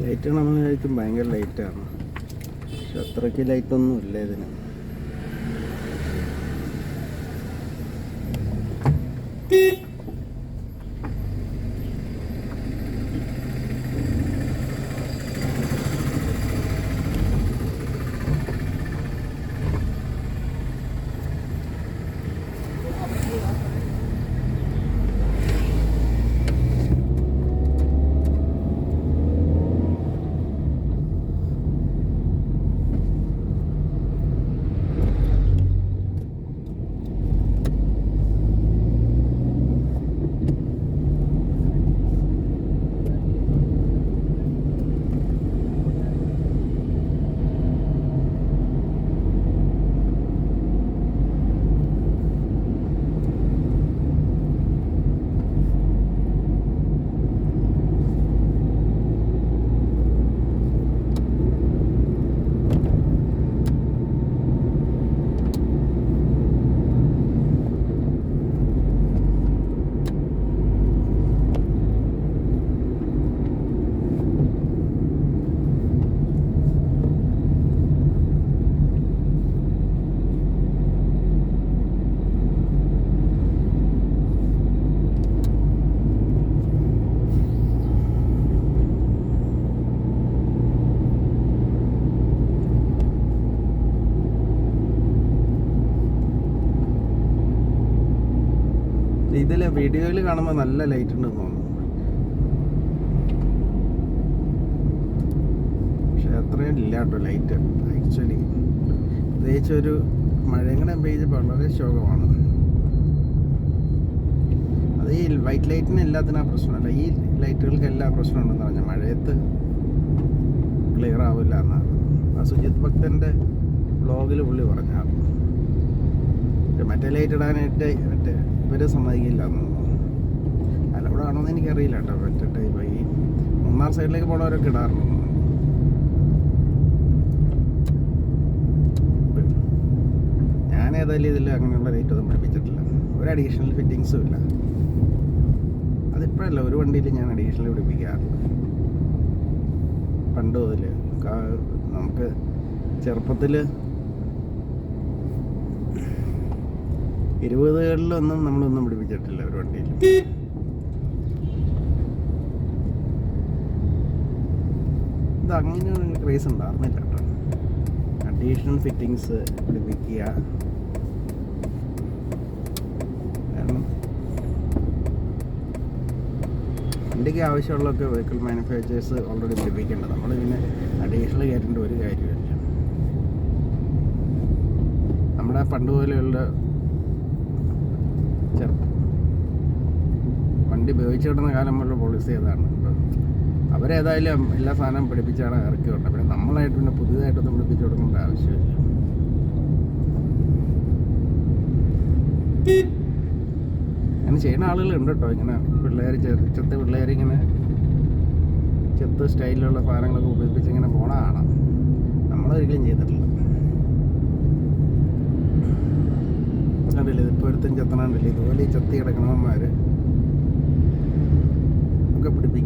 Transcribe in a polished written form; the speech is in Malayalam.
ലൈറ്റ് നമ്മൾ കഴിക്കും ഭയങ്കര ലൈറ്റാണ്, പക്ഷെ അത്രയ്ക്ക് ലൈറ്റൊന്നും ഇല്ല ഇതിന്. ഇതിലെ വീഡിയോയിൽ കാണുമ്പോൾ നല്ല ലൈറ്റ് ഉണ്ടെന്ന് തോന്നുന്നു, പക്ഷെ അത്രയും ഇല്ല കേട്ടോ ലൈറ്റ്. ആക്ച്വലി പ്രത്യേകിച്ച് ഒരു മഴയും കൂടെ പെയ്തപ്പോൾ വളരെ ശോകമാണ്. അത് ഈ വൈറ്റ് ലൈറ്റിന് എല്ലാത്തിനും പ്രശ്നമല്ല, ഈ ലൈറ്റുകൾക്ക് എല്ലാ പ്രശ്നമുണ്ടെന്ന് പറഞ്ഞാൽ മഴയത്ത് ക്ലിയർ ആവില്ല എന്നാണ് ആ സുജിത് ഭക്തൻ്റെ വ്ളോഗിൽ പുള്ളി പറഞ്ഞ. മറ്റേ ലൈറ്റ് ഇടാനായിട്ട് മറ്റേ ഇവരെ സമ്മതിക്കില്ല എന്ന് അലവിടെ ആണോന്ന് എനിക്കറിയില്ല കേട്ടോ. മറ്റേ ടൈപ്പ് ഈ മൂന്നാർ സൈഡിലേക്ക് പോണവരൊക്കെ ഇടാറുണ്ട്. ഞാൻ ഏതായാലും ഇതിൽ അങ്ങനെയുള്ള ലൈറ്റ് ഒന്നും പിടിപ്പിച്ചിട്ടില്ല, ഒരു അഡീഷണൽ ഫിറ്റിങ്സും ഇല്ല. അതിപ്പോഴല്ല, ഒരു വണ്ടിയിൽ ഞാൻ അഡീഷണൽ പിടിപ്പിക്കാറില്ല. പണ്ട് മുതൽ നമുക്ക് ചെറുപ്പത്തിൽ 20കളിലൊന്നും നമ്മളൊന്നും പിടിപ്പിച്ചിട്ടില്ല ഒരു വണ്ടിയിൽ. ഇത് അങ്ങനെ ഒരു ക്രേസ് ഉണ്ടായിരുന്നില്ല കേട്ടോ, അഡീഷണൽ ഫിറ്റിങ്സ് പിടിപ്പിക്കുക. കാരണം വണ്ടിക്ക് ആവശ്യമുള്ളതൊക്കെ വെഹിക്കിൾ മാനുഫാക്ചേഴ്സ് ഓൾറെഡി പിടിപ്പിക്കേണ്ടത്, നമ്മൾ പിന്നെ അഡീഷണൽ കയറ്റേണ്ട ഒരു കാര്യമില്ല. നമ്മുടെ പണ്ട് പോലെയുള്ള വണ്ടി ഉപയോഗിച്ച് കിട്ടുന്ന കാലം മുതലുള്ള പോളിസി അതാണ്. ഇപ്പം അവരേതായാലും എല്ലാ സാധനവും പിടിപ്പിച്ചാണ് ഇറക്കി വിട്ടത്, പിന്നെ നമ്മളായിട്ട് പിന്നെ പുതിയതായിട്ടൊന്നും പിടിപ്പിച്ച് കൊടുക്കേണ്ട ആവശ്യമില്ല. അങ്ങനെ ചെയ്യുന്ന ആളുകളുണ്ട് കേട്ടോ, ഇങ്ങനെ പിള്ളേർ ചെത്ത് പിള്ളേരിങ്ങനെ ചെത്ത് സ്റ്റൈലിലുള്ള സാധനങ്ങളൊക്കെ ഉപയോഗിച്ച് ഇങ്ങനെ പോണ കാണാം. നമ്മളൊരിക്കലും ചെയ്തിട്ടില്ല. കണ്ടില്ലേ, ഇപ്പോൾ ഒരുത്തും ചെത്തണുണ്ടല്ലേ, ഇതുപോലെ ഈ ചെത്തി കിടക്കണവന്മാർ ഒക്കെ പിടിപ്പിക്കും.